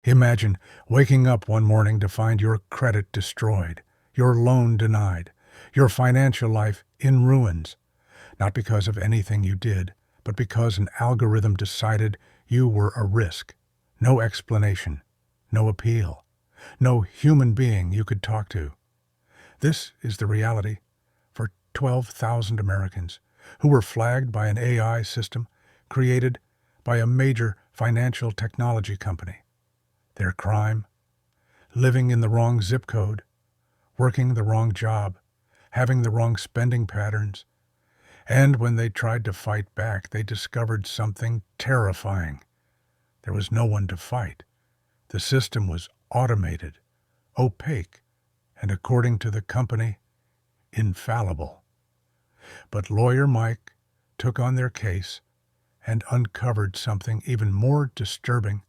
Imagine waking up one morning to find your credit destroyed, your loan denied, your financial life in ruins, not because of anything you did, but because an algorithm decided you were a risk. No explanation, no appeal, no human being you could talk to. This is the reality for 12,000 Americans who were flagged by an AI system created by a major financial technology company. Their crime? Living in the wrong zip code, working the wrong job, having the wrong spending patterns. And when they tried to fight back, they discovered something terrifying. There was no one to fight. The system was automated, opaque, and according to the company, infallible. But lawyer Mike took on their case and uncovered something even more disturbing.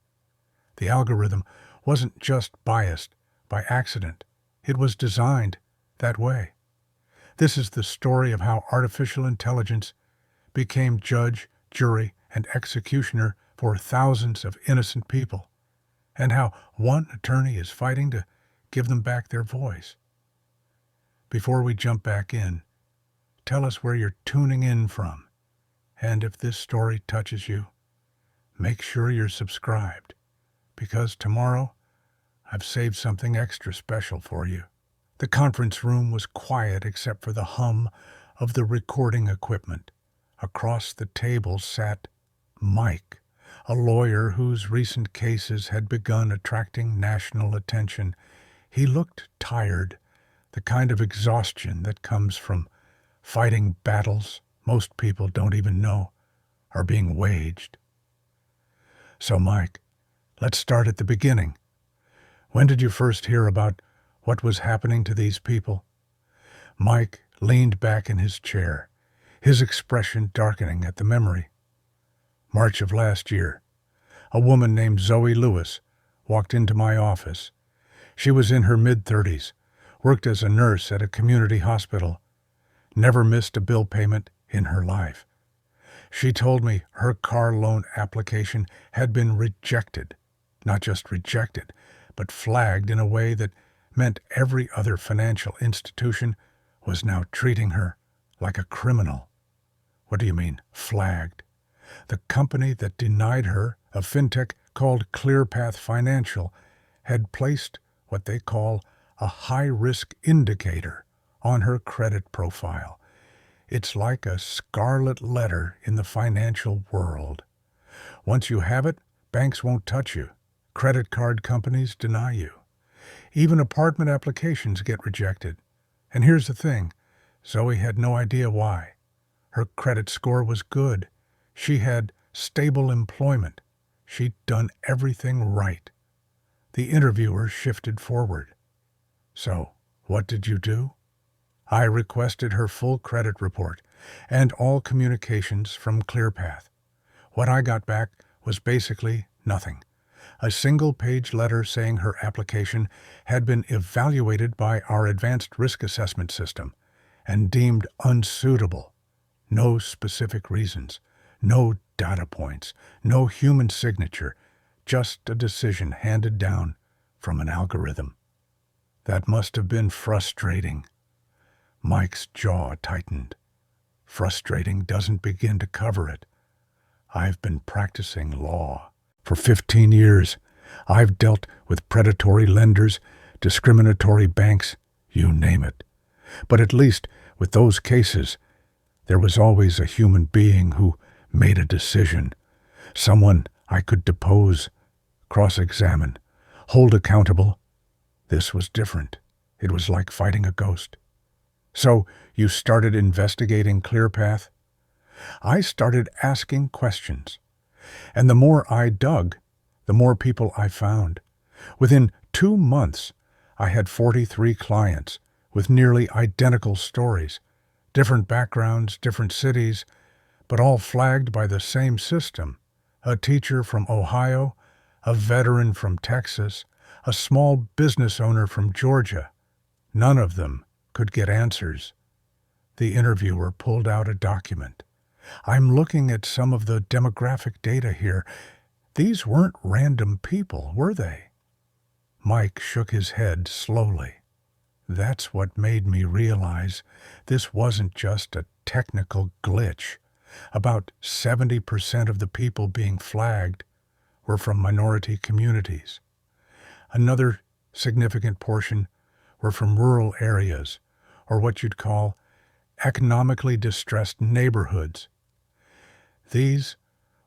The algorithm wasn't just biased by accident. It was designed that way. This is the story of how artificial intelligence became judge, jury, and executioner for thousands of innocent people, and how one attorney is fighting to give them back their voice. Before we jump back in, tell us where you're tuning in from, and if this story touches you, make sure you're subscribed, because tomorrow I've saved something extra special for you. The conference room was quiet except for the hum of the recording equipment. Across the table sat Mike, a lawyer whose recent cases had begun attracting national attention. He looked tired, the kind of exhaustion that comes from fighting battles most people don't even know are being waged. So, Mike, let's start at the beginning. When did you first hear about what was happening to these people? Mike leaned back in his chair, his expression darkening at the memory. March of last year, a woman named Zoe Lewis walked into my office. She was in her mid-30s, worked as a nurse at a community hospital, never missed a bill payment in her life. She told me her car loan application had been rejected, not just rejected, but flagged in a way that meant every other financial institution was now treating her like a criminal. What do you mean, flagged? The company that denied her, a fintech called ClearPath Financial, had placed what they call a high-risk indicator on her credit profile. It's like a scarlet letter in the financial world. Once you have it, banks won't touch you. Credit card companies deny you. Even apartment applications get rejected. And here's the thing, Zoe had no idea why. Her credit score was good. She had stable employment. She'd done everything right. The interviewer shifted forward. So, what did you do? I requested her full credit report and all communications from ClearPath. What I got back was basically nothing. A single-page letter saying her application had been evaluated by our advanced risk assessment system and deemed unsuitable. No specific reasons, no data points, no human signature, just a decision handed down from an algorithm. That must have been frustrating. Mike's jaw tightened. Frustrating doesn't begin to cover it. I've been practicing law. For 15 years, I've dealt with predatory lenders, discriminatory banks, you name it. But at least with those cases, there was always a human being who made a decision. Someone I could depose, cross-examine, hold accountable. This was different. It was like fighting a ghost. So you started investigating ClearPath? I started asking questions. And the more I dug, the more people I found. Within 2 months, I had 43 clients with nearly identical stories, different backgrounds, different cities, but all flagged by the same system. A teacher from Ohio, a veteran from Texas, a small business owner from Georgia. None of them could get answers. The interviewer pulled out a document. I'm looking at some of the demographic data here. These weren't random people, were they? Mike shook his head slowly. That's what made me realize this wasn't just a technical glitch. About 70% of the people being flagged were from minority communities. Another significant portion were from rural areas, or what you'd call economically distressed neighborhoods. These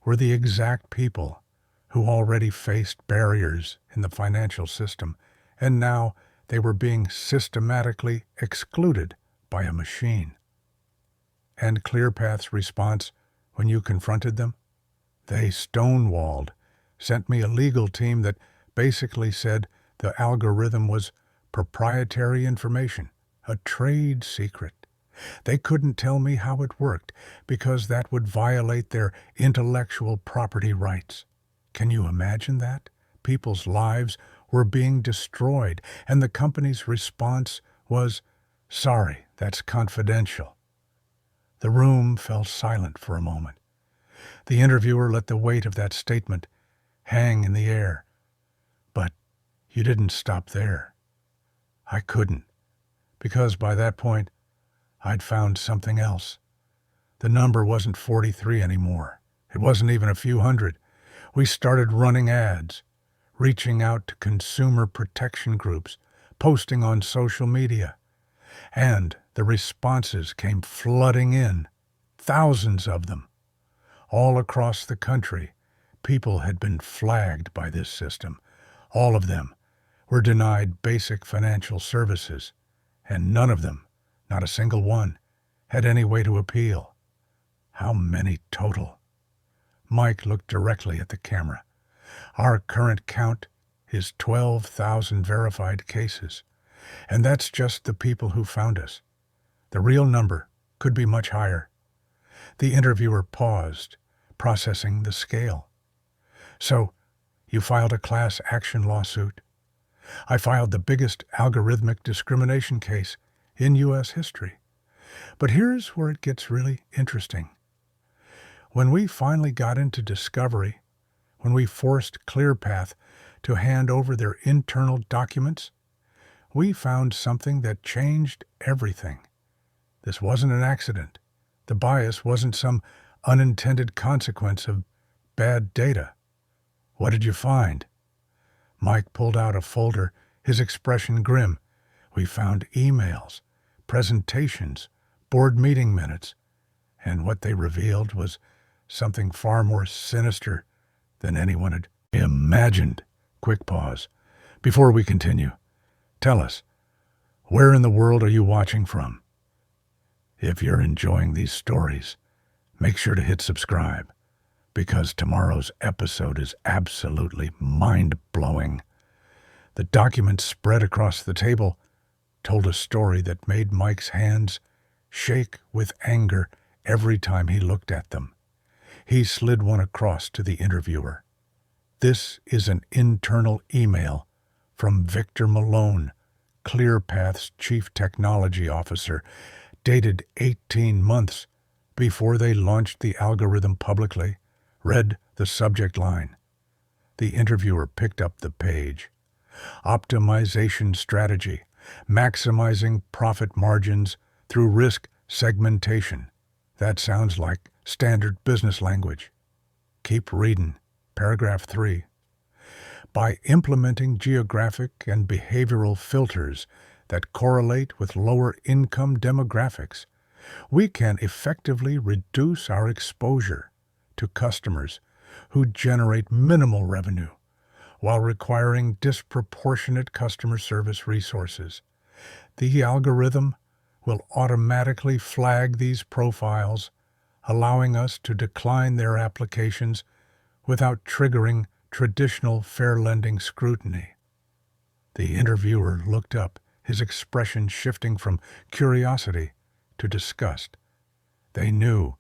were the exact people who already faced barriers in the financial system, and now they were being systematically excluded by a machine. And ClearPath's response when you confronted them? They stonewalled, sent me a legal team that basically said the algorithm was proprietary information, a trade secret. They couldn't tell me how it worked because that would violate their intellectual property rights. Can you imagine that? People's lives were being destroyed, and the company's response was, "Sorry, that's confidential." The room fell silent for a moment. The interviewer let the weight of that statement hang in the air. But you didn't stop there. I couldn't, because by that point, I'd found something else. The number wasn't 43 anymore. It wasn't even a few hundred. We started running ads, reaching out to consumer protection groups, posting on social media. And the responses came flooding in, thousands of them. All across the country, people had been flagged by this system. All of them were denied basic financial services, and none of them, not a single one, had any way to appeal. How many total? Mike looked directly at the camera. Our current count is 12,000 verified cases, and that's just the people who found us. The real number could be much higher. The interviewer paused, processing the scale. So, you filed a class action lawsuit. I filed the biggest algorithmic discrimination case in U.S. history. But here's where it gets really interesting. When we finally got into discovery, when we forced ClearPath to hand over their internal documents, we found something that changed everything. This wasn't an accident. The bias wasn't some unintended consequence of bad data. What did you find? Mike pulled out a folder, his expression grim. We found emails, presentations, board meeting minutes, and what they revealed was something far more sinister than anyone had imagined. Quick pause. Before we continue, tell us, where in the world are you watching from? If you're enjoying these stories, make sure to hit subscribe, because tomorrow's episode is absolutely mind-blowing. The documents spread across the table told a story that made Mike's hands shake with anger every time he looked at them. He slid one across to the interviewer. This is an internal email from Victor Malone, ClearPath's chief technology officer, dated 18 months before they launched the algorithm publicly. Read the subject line. The interviewer picked up the page. Optimization strategy, maximizing profit margins through risk segmentation. That sounds like standard business language. Keep reading. Paragraph 3. By implementing geographic and behavioral filters that correlate with lower income demographics, we can effectively reduce our exposure to customers who generate minimal revenue while requiring disproportionate customer service resources. The algorithm will automatically flag these profiles, allowing us to decline their applications without triggering traditional fair lending scrutiny. The interviewer looked up, his expression shifting from curiosity to disgust. They knew.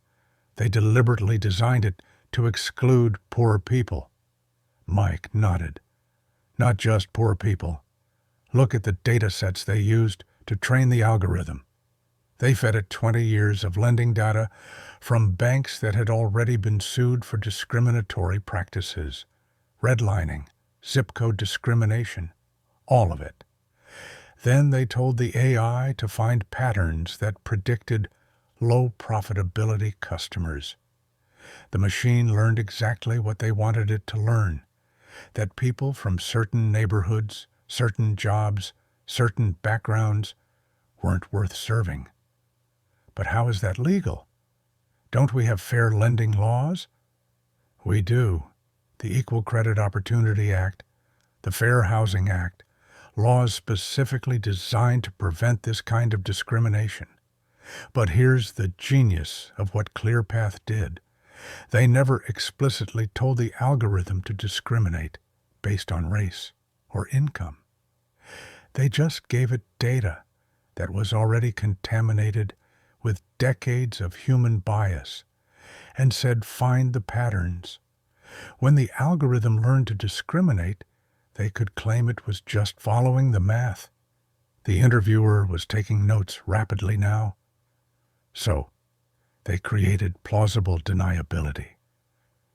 They deliberately designed it to exclude poor people. Mike nodded. Not just poor people. Look at the data sets they used to train the algorithm. They fed it 20 years of lending data from banks that had already been sued for discriminatory practices. redlining, zip code discrimination, all of it. Then they told the AI to find patterns that predicted low profitability customers. The machine learned exactly what they wanted it to learn, that people from certain neighborhoods, certain jobs, certain backgrounds weren't worth serving. But how is that legal? Don't we have fair lending laws? We do. The Equal Credit Opportunity Act, the Fair Housing Act, laws specifically designed to prevent this kind of discrimination. But here's the genius of what ClearPath did. They never explicitly told the algorithm to discriminate based on race or income. They just gave it data that was already contaminated with decades of human bias and said find the patterns. When the algorithm learned to discriminate, they could claim it was just following the math. The interviewer was taking notes rapidly now. So, they created plausible deniability.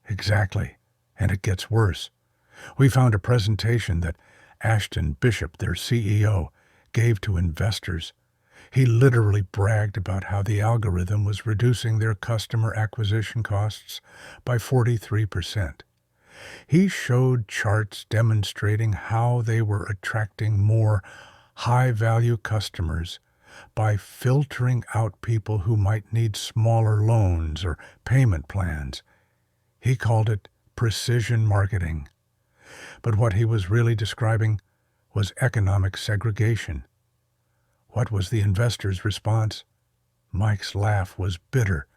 Exactly, and it gets worse. We found a presentation that Ashton Bishop, their CEO, gave to investors. He literally bragged about how the algorithm was reducing their customer acquisition costs by 43%. He showed charts demonstrating how they were attracting more high-value customers by filtering out people who might need smaller loans or payment plans. He called it precision marketing. But what he was really describing was economic segregation. What was the investor's response? Mike's laugh was bitter.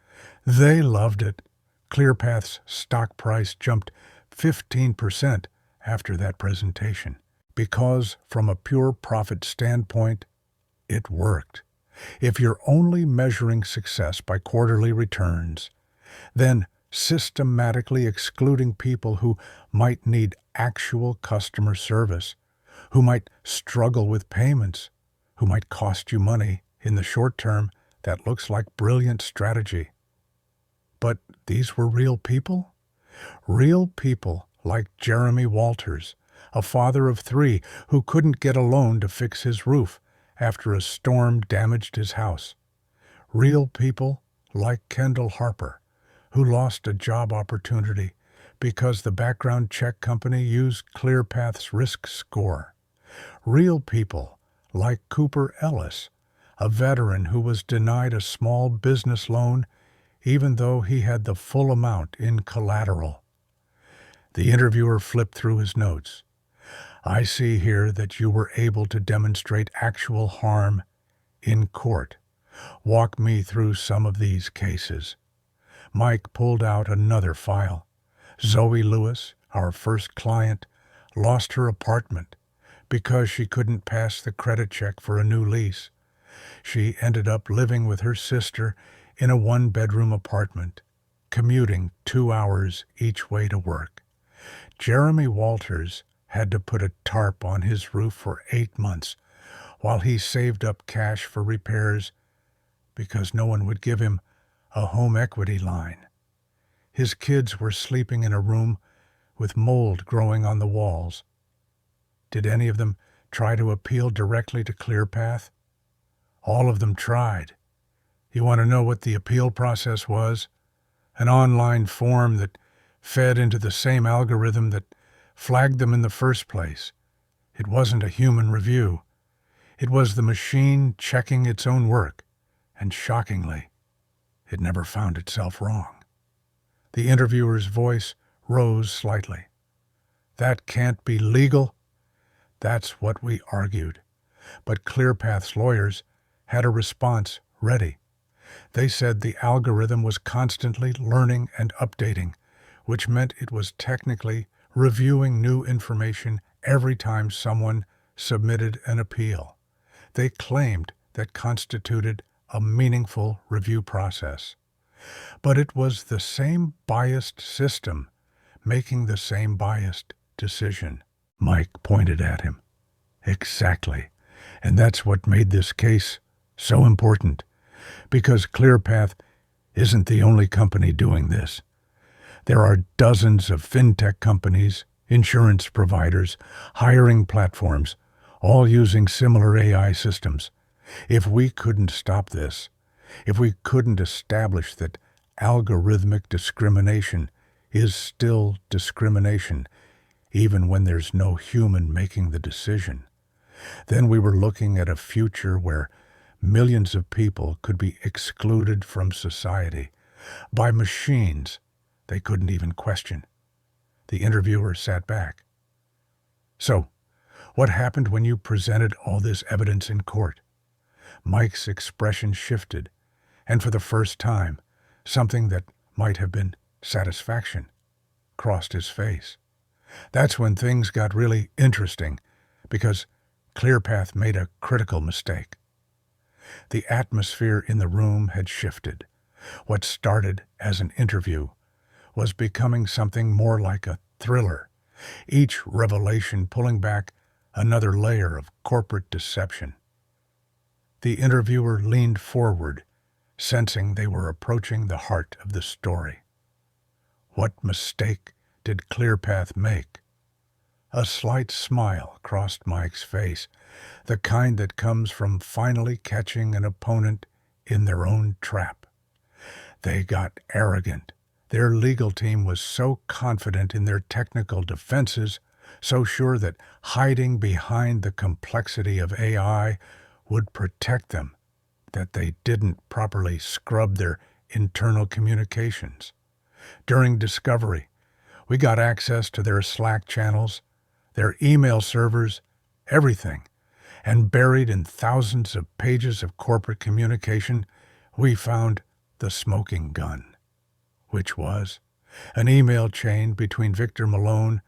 They loved it. ClearPath's stock price jumped 15% after that presentation, because from a pure profit standpoint, it worked. If you're only measuring success by quarterly returns, then systematically excluding people who might need actual customer service, who might struggle with payments, who might cost you money in the short term, that looks like brilliant strategy. But these were real people? Real people like Jeremy Walters, a father of 3 who couldn't get a loan to fix his roof after a storm damaged his house. Real people like Kendall Harper, who lost a job opportunity because the background check company used ClearPath's risk score. Real people like Cooper Ellis, a veteran who was denied a small business loan even though he had the full amount in collateral. The interviewer flipped through his notes. I see here that you were able to demonstrate actual harm in court. Walk me through some of these cases. Mike pulled out another file. Zoe Lewis, our first client, lost her apartment because she couldn't pass the credit check for a new lease. She ended up living with her sister in a 1-bedroom apartment, commuting 2 hours each way to work. Jeremy Walters had to put a tarp on his roof for 8 months while he saved up cash for repairs because no one would give him a home equity line. His kids were sleeping in a room with mold growing on the walls. Did any of them try to appeal directly to ClearPath? All of them tried. You want to know what the appeal process was? An online form that fed into the same algorithm that flagged them in the first place. It wasn't a human review. It was the machine checking its own work, and shockingly, it never found itself wrong. The interviewer's voice rose slightly. That can't be legal. That's what we argued. But ClearPath's lawyers had a response ready. They said the algorithm was constantly learning and updating, which meant it was technically reviewing new information every time someone submitted an appeal. They claimed that constituted a meaningful review process. But it was the same biased system making the same biased decision. Mike pointed at him. Exactly. And that's what made this case so important, because ClearPath isn't the only company doing this. There are dozens of fintech companies, insurance providers, hiring platforms, all using similar AI systems. If we couldn't stop this, if we couldn't establish that algorithmic discrimination is still discrimination, even when there's no human making the decision, then we were looking at a future where millions of people could be excluded from society by machines they couldn't even question. The interviewer sat back. So, what happened when you presented all this evidence in court? Mike's expression shifted, and for the first time, something that might have been satisfaction crossed his face. That's when things got really interesting, because ClearPath made a critical mistake. The atmosphere in the room had shifted. What started as an interview was becoming something more like a thriller, each revelation pulling back another layer of corporate deception. The interviewer leaned forward, sensing they were approaching the heart of the story. What mistake did ClearPath make? A slight smile crossed Mike's face, the kind that comes from finally catching an opponent in their own trap. They got arrogant. Their legal team was so confident in their technical defenses, so sure that hiding behind the complexity of AI would protect them, that they didn't properly scrub their internal communications. During discovery, we got access to their Slack channels, their email servers, everything, and buried in thousands of pages of corporate communication, we found the smoking gun, which was an email chain between Victor Malone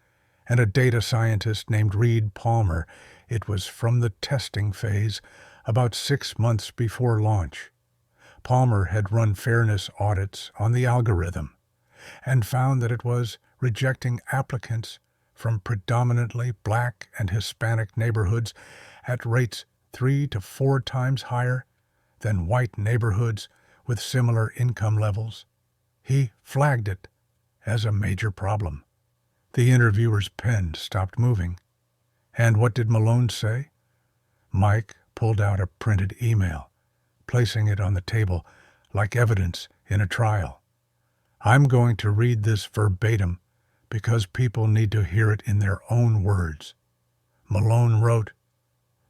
and a data scientist named Reed Palmer. It was from the testing phase, about 6 months before launch. Palmer had run fairness audits on the algorithm and found that it was rejecting applicants from predominantly Black and Hispanic neighborhoods at rates 3 to 4 times higher than white neighborhoods with similar income levels. He flagged it as a major problem. The interviewer's pen stopped moving. And what did Malone say? Mike pulled out a printed email, placing it on the table like evidence in a trial. I'm going to read this verbatim because people need to hear it in their own words. Malone wrote,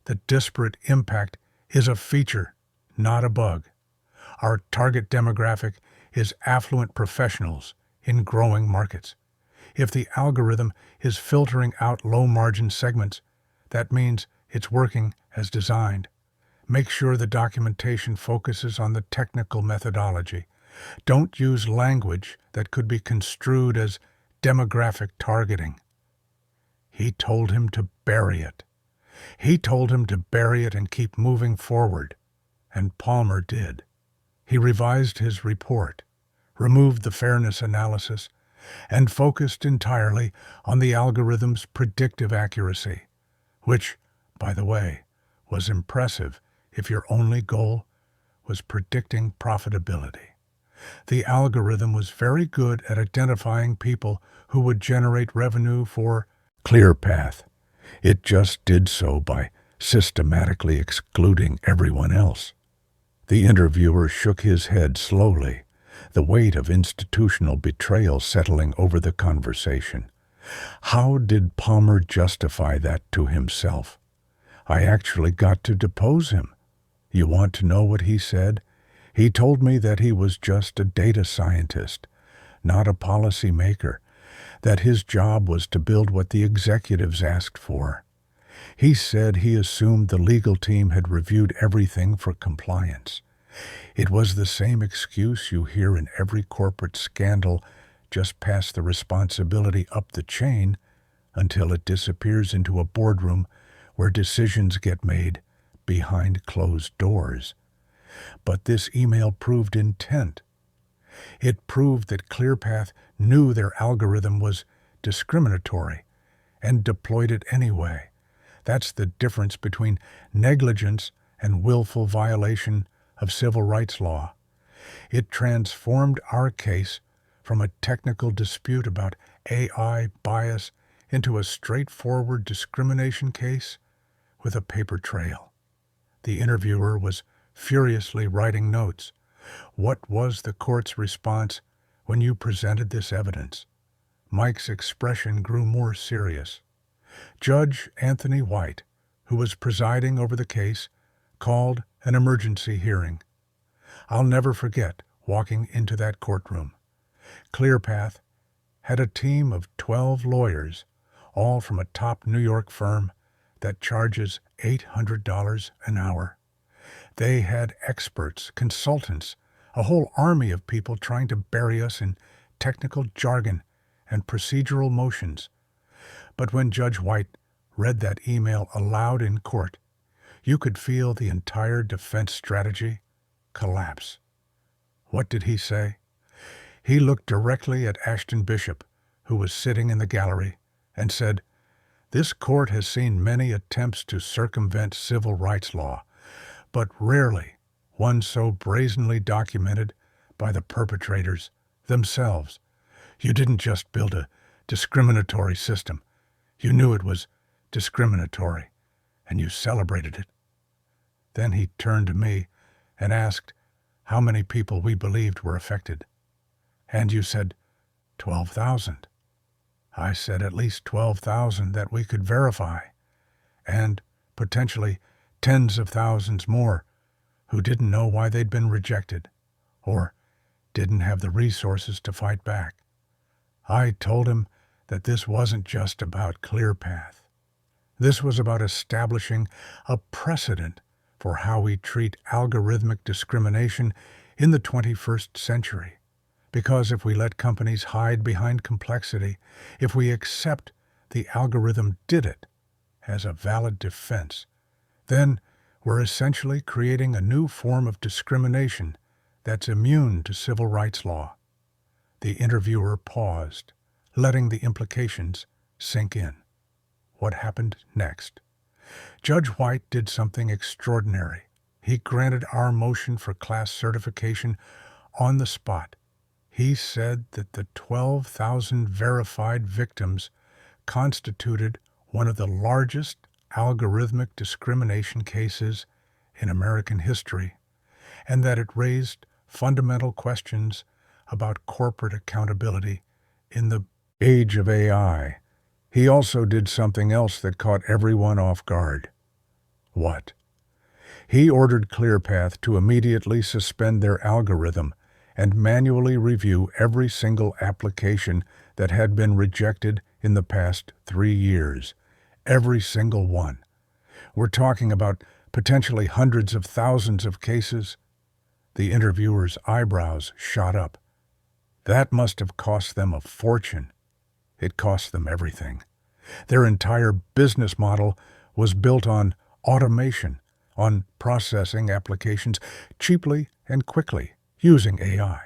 "The disparate impact is a feature, not a bug. Our target demographic is affluent professionals in growing markets. If the algorithm is filtering out low-margin segments, that means it's working as designed. Make sure the documentation focuses on the technical methodology. Don't use language that could be construed as demographic targeting." He told him to bury it. He told him to bury it and keep moving forward. And Palmer did. He revised his report, removed the fairness analysis, and focused entirely on the algorithm's predictive accuracy, which, by the way, was impressive if your only goal was predicting profitability. The algorithm was very good at identifying people who would generate revenue for ClearPath. It just did so by systematically excluding everyone else. The interviewer shook his head slowly, the weight of institutional betrayal settling over the conversation. How did Palmer justify that to himself? I actually got to depose him. You want to know what he said? He told me that he was just a data scientist, not a policy maker, that his job was to build what the executives asked for. He said he assumed the legal team had reviewed everything for compliance. It was the same excuse you hear in every corporate scandal, just pass the responsibility up the chain until it disappears into a boardroom where decisions get made behind closed doors. But this email proved intent. It proved that ClearPath knew their algorithm was discriminatory and deployed it anyway. That's the difference between negligence and willful violation of civil rights law. It transformed our case from a technical dispute about AI bias into a straightforward discrimination case with a paper trail. The interviewer was furiously writing notes. What was the court's response when you presented this evidence? Mike's expression grew more serious. Judge Anthony White, who was presiding over the case, called an emergency hearing. I'll never forget walking into that courtroom. ClearPath had a team of 12 lawyers, all from a top New York firm that charges $800 an hour. They had experts, consultants, a whole army of people trying to bury us in technical jargon and procedural motions. But when Judge White read that email aloud in court, you could feel the entire defense strategy collapse. What did he say? He looked directly at Ashton Bishop, who was sitting in the gallery, and said, "This court has seen many attempts to circumvent civil rights law, but rarely one so brazenly documented by the perpetrators themselves. You didn't just build a discriminatory system. You knew it was discriminatory, and you celebrated it." Then he turned to me and asked how many people we believed were affected. "And you said 12,000. I said at least 12,000 that we could verify, and potentially tens of thousands more who didn't know why they'd been rejected, or didn't have the resources to fight back. I told him that this wasn't just about ClearPath. This was about establishing a precedent for how we treat algorithmic discrimination in the 21st century. Because if we let companies hide behind complexity, if we accept the algorithm did it as a valid defense, then we're essentially creating a new form of discrimination that's immune to civil rights law. The interviewer paused, letting the implications sink in. What happened next? Judge White did something extraordinary. He granted our motion for class certification on the spot. He said that the 12,000 verified victims constituted one of the largest algorithmic discrimination cases in American history, and that it raised fundamental questions about corporate accountability in the age of AI. He also did something else that caught everyone off guard. What? He ordered ClearPath to immediately suspend their algorithm and manually review every single application that had been rejected in the past 3 years. Every single one. We're talking about potentially hundreds of thousands of cases. The interviewer's eyebrows shot up. That must have cost them a fortune. It cost them everything. Their entire business model was built on automation, on processing applications cheaply and quickly, using AI.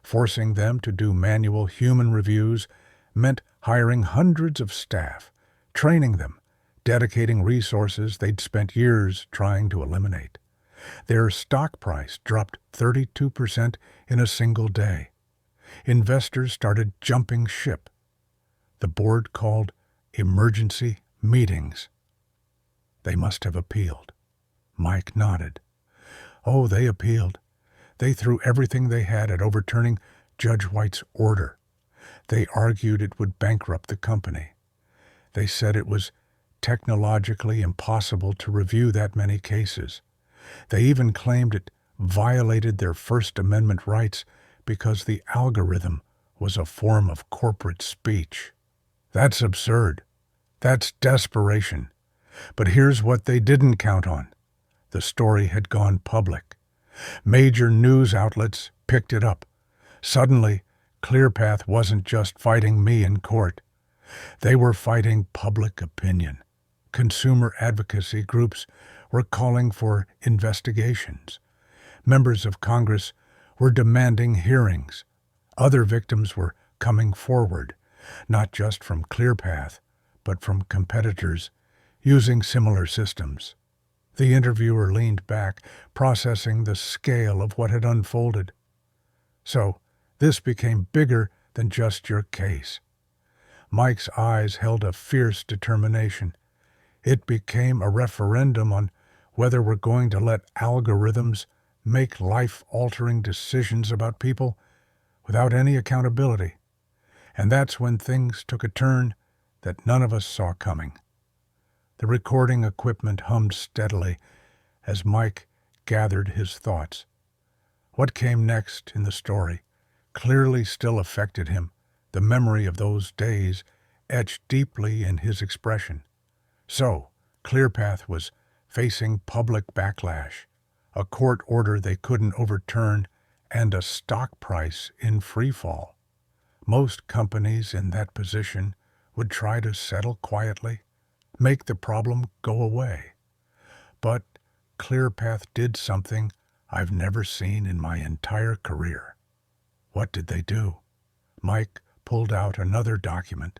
Forcing them to do manual human reviews meant hiring hundreds of staff, training them, dedicating resources they'd spent years trying to eliminate. Their stock price dropped 32% in a single day. Investors started jumping ship. The board called emergency meetings. They must have appealed. Mike nodded. Oh, they appealed. They threw everything they had at overturning Judge White's order. They argued it would bankrupt the company. They said it was technologically impossible to review that many cases. They even claimed it violated their First Amendment rights because the algorithm was a form of corporate speech. That's absurd. That's desperation. But here's what they didn't count on. The story had gone public. Major news outlets picked it up. Suddenly, ClearPath wasn't just fighting me in court. They were fighting public opinion. Consumer advocacy groups were calling for investigations. Members of Congress were demanding hearings. Other victims were coming forward, not just from ClearPath, but from competitors using similar systems. The interviewer leaned back, processing the scale of what had unfolded. So, this became bigger than just your case. Mike's eyes held a fierce determination. It became a referendum on whether we're going to let algorithms make life-altering decisions about people without any accountability. And that's when things took a turn that none of us saw coming. The recording equipment hummed steadily as Mike gathered his thoughts. What came next in the story clearly still affected him, the memory of those days etched deeply in his expression. So, ClearPath was facing public backlash, a court order they couldn't overturn, and a stock price in freefall. Most companies in that position would try to settle quietly, make the problem go away. But ClearPath did something I've never seen in my entire career. What did they do? Mike pulled out another document,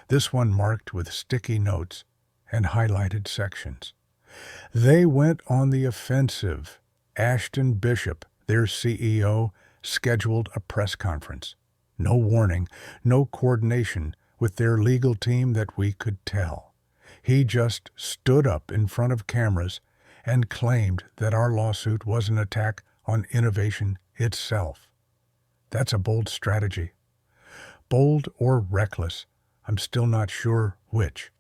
this one marked with sticky notes and highlighted sections. They went on the offensive. Ashton Bishop, their CEO, scheduled a press conference. No warning, no coordination with their legal team that we could tell. He just stood up in front of cameras and claimed that our lawsuit was an attack on innovation itself. That's a bold strategy. Bold or reckless, I'm still not sure which.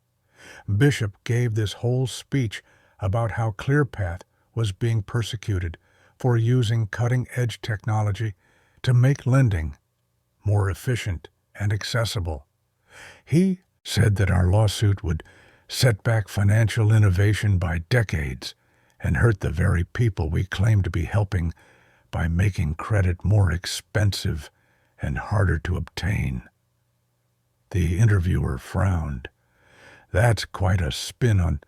Bishop gave this whole speech about how ClearPath was being persecuted for using cutting-edge technology to make lending more efficient and accessible. He said that our lawsuit would set back financial innovation by decades and hurt the very people we claim to be helping by making credit more expensive and harder to obtain. The interviewer frowned. That's quite a spin on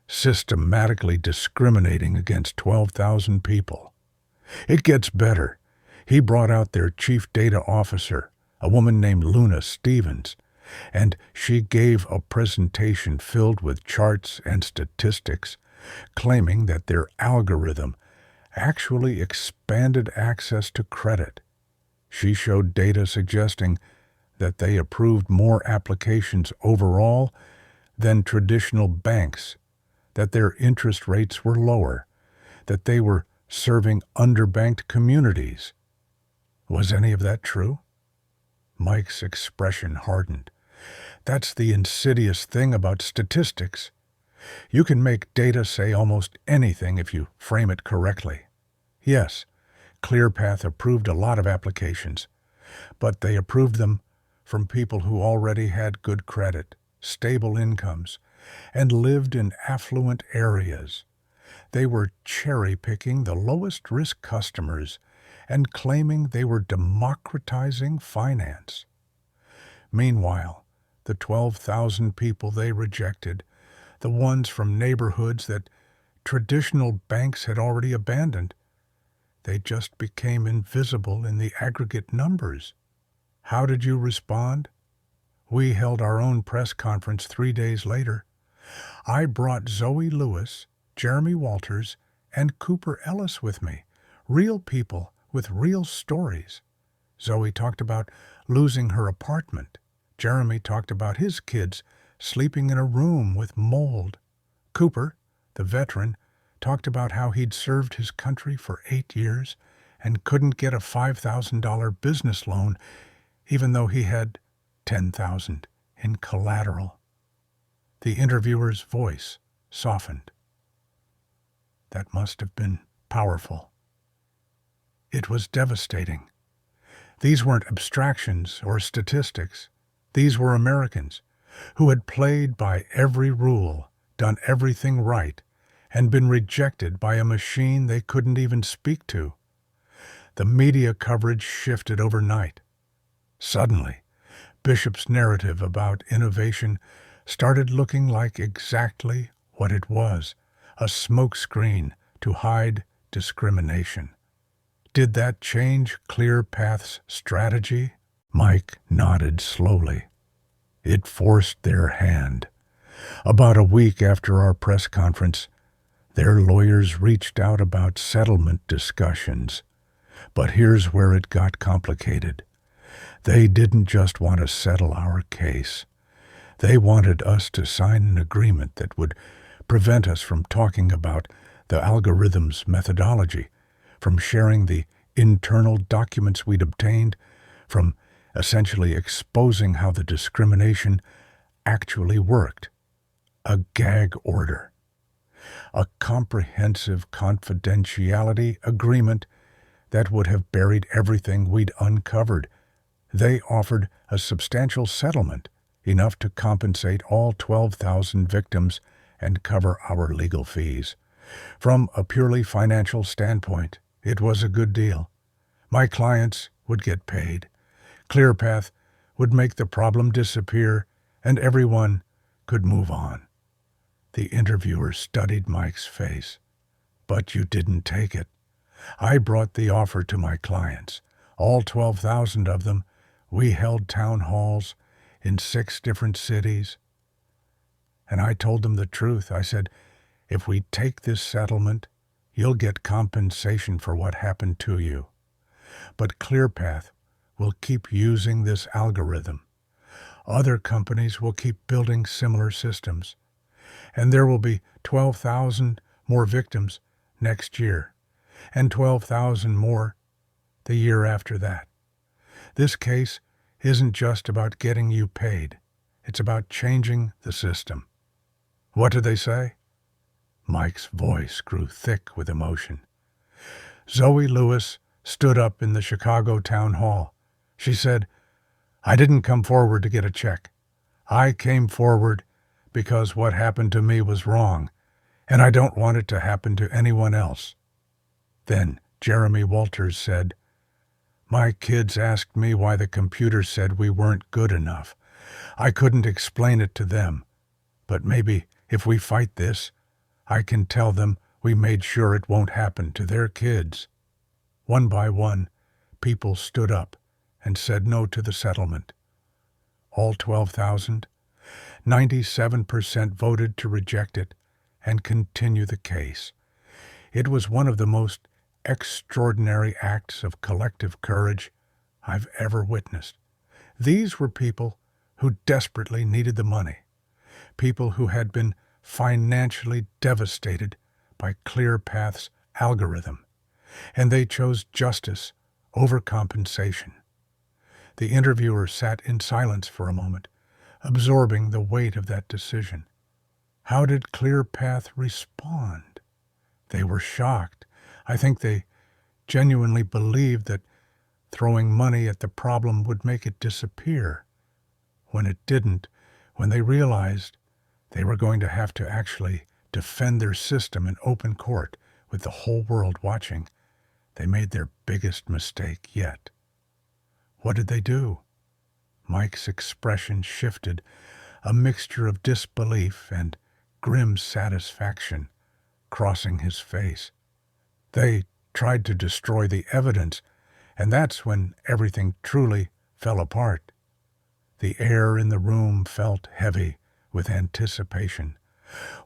systematically discriminating against 12,000 people. It gets better. He brought out their chief data officer, a woman named Luna Stevens, and she gave a presentation filled with charts and statistics, claiming that their algorithm actually expanded access to credit. She showed data suggesting that they approved more applications overall than traditional banks, that their interest rates were lower, that they were serving underbanked communities. Was any of that true? Mike's expression hardened. That's the insidious thing about statistics. You can make data say almost anything if you frame it correctly. Yes, ClearPath approved a lot of applications, but they approved them from people who already had good credit, stable incomes, and lived in affluent areas. They were cherry-picking the lowest-risk customers and claiming they were democratizing finance. Meanwhile, the 12,000 people they rejected, the ones from neighborhoods that traditional banks had already abandoned, they just became invisible in the aggregate numbers. How did you respond? We held our own press conference 3 days later. I brought Zoe Lewis, Jeremy Walters, and Cooper Ellis with me, real people with real stories. Zoe talked about losing her apartment. Jeremy talked about his kids sleeping in a room with mold. Cooper, the veteran, talked about how he'd served his country for 8 years and couldn't get a $5,000 business loan even though he had $10,000 in collateral. The interviewer's voice softened. That must have been powerful. It was devastating. These weren't abstractions or statistics. These were Americans who had played by every rule, done everything right, and been rejected by a machine they couldn't even speak to. The media coverage shifted overnight. Suddenly, Bishop's narrative about innovation started looking like exactly what it was, a smokescreen to hide discrimination. Did that change ClearPath's strategy? Mike nodded slowly. It forced their hand. About a week after our press conference, their lawyers reached out about settlement discussions. But here's where it got complicated. They didn't just want to settle our case. They wanted us to sign an agreement that would prevent us from talking about the algorithm's methodology, from sharing the internal documents we'd obtained, from essentially exposing how the discrimination actually worked. A gag order. A comprehensive confidentiality agreement that would have buried everything we'd uncovered. They offered a substantial settlement, enough to compensate all 12,000 victims and cover our legal fees. From a purely financial standpoint, it was a good deal. My clients would get paid. ClearPath would make the problem disappear, and everyone could move on. The interviewer studied Mike's face. But you didn't take it. I brought the offer to my clients, all 12,000 of them. We held town halls in 6 different cities. And I told them the truth. I said, if we take this settlement, you'll get compensation for what happened to you. But ClearPath will keep using this algorithm. Other companies will keep building similar systems. And there will be 12,000 more victims next year, and 12,000 more the year after that. This case isn't just about getting you paid. It's about changing the system. What did they say? Mike's voice grew thick with emotion. Zoe Lewis stood up in the Chicago town hall. She said, I didn't come forward to get a check. I came forward because what happened to me was wrong, and I don't want it to happen to anyone else. Then Jeremy Walters said, my kids asked me why the computer said we weren't good enough. I couldn't explain it to them, but maybe if we fight this, I can tell them we made sure it won't happen to their kids. One by one, people stood up and said no to the settlement. All 12,000, 97% voted to reject it and continue the case. It was one of the most extraordinary acts of collective courage I've ever witnessed. These were people who desperately needed the money, people who had been financially devastated by ClearPath's algorithm, and they chose justice over compensation. The interviewer sat in silence for a moment, absorbing the weight of that decision. How did ClearPath respond? They were shocked. I think they genuinely believed that throwing money at the problem would make it disappear. When it didn't, when they realized they were going to have to actually defend their system in open court with the whole world watching, they made their biggest mistake yet. What did they do? Mike's expression shifted, a mixture of disbelief and grim satisfaction crossing his face. They tried to destroy the evidence, and that's when everything truly fell apart. The air in the room felt heavy with anticipation.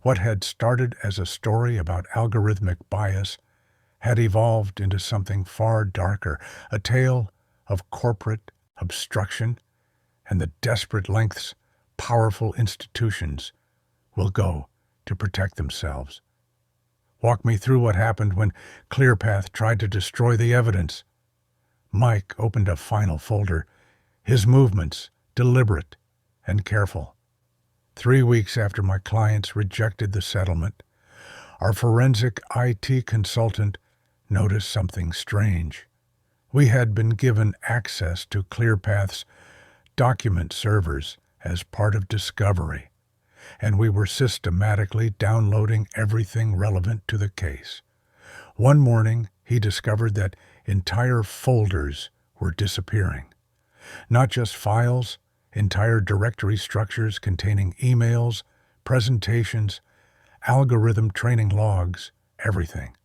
What had started as a story about algorithmic bias had evolved into something far darker, a tale of corporate obstruction and the desperate lengths powerful institutions will go to protect themselves. Walk me through what happened when ClearPath tried to destroy the evidence. Mike opened a final folder, his movements deliberate and careful. 3 weeks after my clients rejected the settlement, our forensic IT consultant noticed something strange. We had been given access to ClearPath's document servers as part of discovery, and we were systematically downloading everything relevant to the case. One morning, he discovered that entire folders were disappearing. Not just files, entire directory structures containing emails, presentations, algorithm training logs, everything.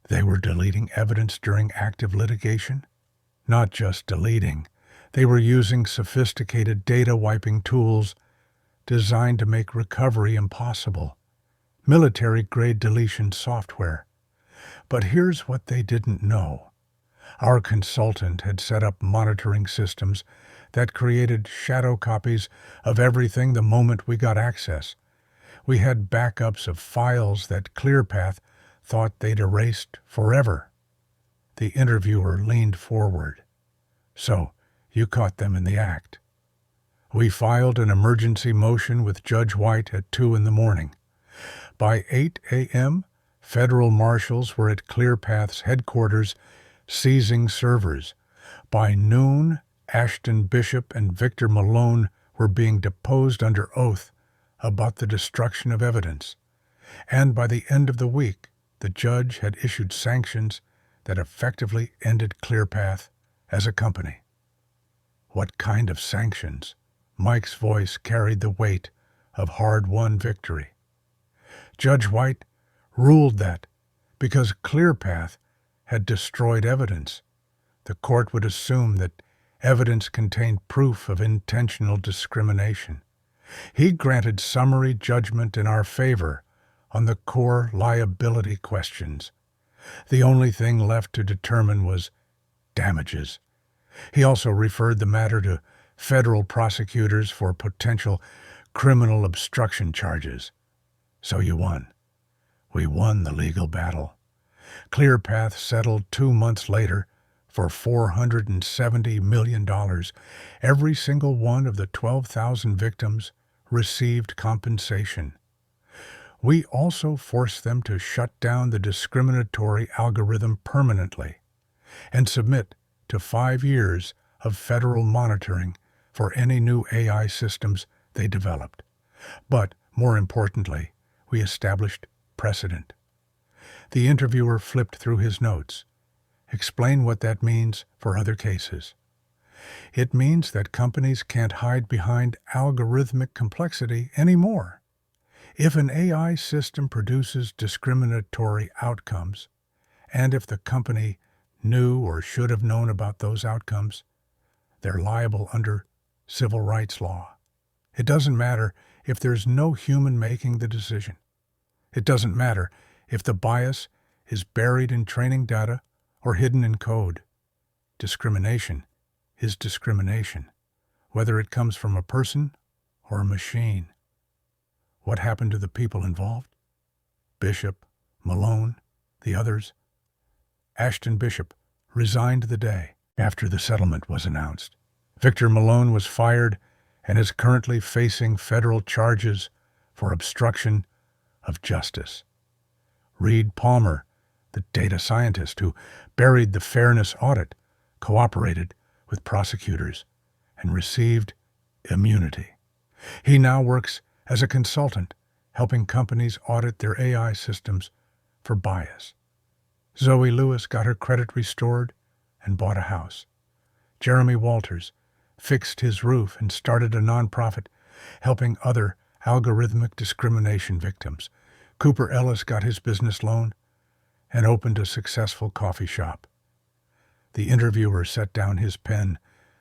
They were deleting evidence during active litigation? Not just deleting. They were using sophisticated data wiping tools designed to make recovery impossible. Military-grade deletion software. But here's what they didn't know. Our consultant had set up monitoring systems that created shadow copies of everything the moment we got access. We had backups of files that ClearPath thought they'd erased forever. The interviewer leaned forward. So, you caught them in the act. We filed an emergency motion with Judge White at 2 a.m. By 8 a.m., federal marshals were at ClearPath's headquarters seizing servers. By noon, Ashton Bishop and Victor Malone were being deposed under oath about the destruction of evidence. And by the end of the week, the judge had issued sanctions that effectively ended ClearPath as a company. What kind of sanctions? Mike's voice carried the weight of hard-won victory. Judge White ruled that because ClearPath had destroyed evidence, the court would assume that evidence contained proof of intentional discrimination. He granted summary judgment in our favor on the core liability questions. The only thing left to determine was damages. He also referred the matter to federal prosecutors for potential criminal obstruction charges. So you won. We won the legal battle. ClearPath settled 2 months later for $470 million. Every single one of the 12,000 victims received compensation. We also forced them to shut down the discriminatory algorithm permanently and submit to 5 years of federal monitoring for any new AI systems they developed. But, more importantly, we established precedent. The interviewer flipped through his notes. Explain what that means for other cases. It means that companies can't hide behind algorithmic complexity anymore. If an AI system produces discriminatory outcomes, and if the company knew or should have known about those outcomes, they're liable under civil rights law. It doesn't matter if there's no human making the decision. It doesn't matter if the bias is buried in training data or hidden in code. Discrimination is discrimination, whether it comes from a person or a machine. What happened to the people involved? Bishop, Malone, the others. Ashton Bishop resigned the day after the settlement was announced. Victor Malone was fired and is currently facing federal charges for obstruction of justice. Reed Palmer, the data scientist who buried the fairness audit, cooperated with prosecutors and received immunity. He now works as a consultant, helping companies audit their AI systems for bias. Zoe Lewis got her credit restored and bought a house. Jeremy Walters fixed his roof and started a nonprofit helping other algorithmic discrimination victims. Cooper Ellis got his business loan and opened a successful coffee shop. The interviewer set down his pen,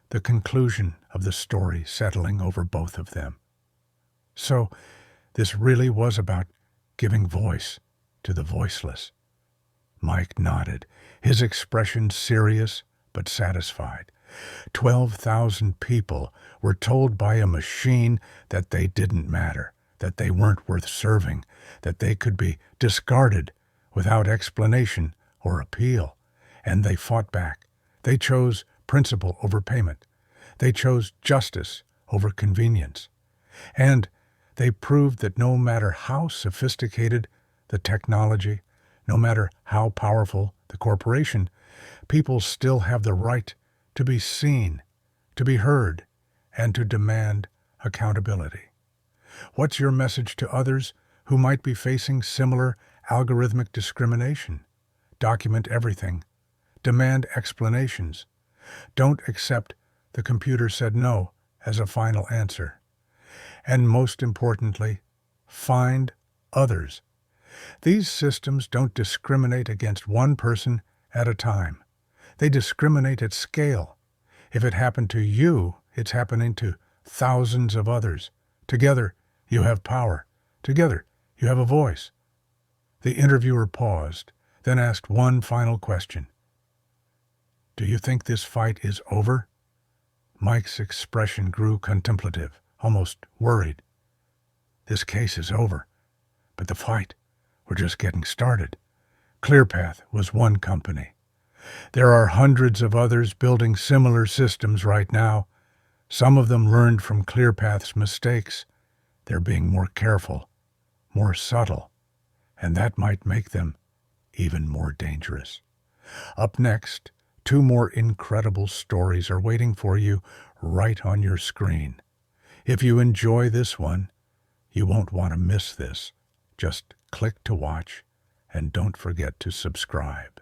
the conclusion of the story settling over both of them. So, this really was about giving voice to the voiceless. Mike nodded, his expression serious but satisfied. 12,000 people were told by a machine that they didn't matter, that they weren't worth serving, that they could be discarded without explanation or appeal. And they fought back. They chose principle over payment. They chose justice over convenience. And they proved that no matter how sophisticated the technology, no matter how powerful the corporation, people still have the right to be seen, to be heard, and to demand accountability. What's your message to others who might be facing similar algorithmic discrimination? Document everything. Demand explanations. Don't accept the computer said no as a final answer. And most importantly, find others. These systems don't discriminate against one person at a time. They discriminate at scale. If it happened to you, it's happening to thousands of others. Together, you have power. Together, you have a voice. The interviewer paused, then asked one final question. Do you think this fight is over? Mike's expression grew contemplative, almost worried. This case is over, but the fight, we're just getting started. ClearPath was one company. There are hundreds of others building similar systems right now. Some of them learned from ClearPath's mistakes. They're being more careful, more subtle, and that might make them even more dangerous. Up next, 2 more incredible stories are waiting for you right on your screen. If you enjoy this one, you won't want to miss this. Just click to watch and don't forget to subscribe.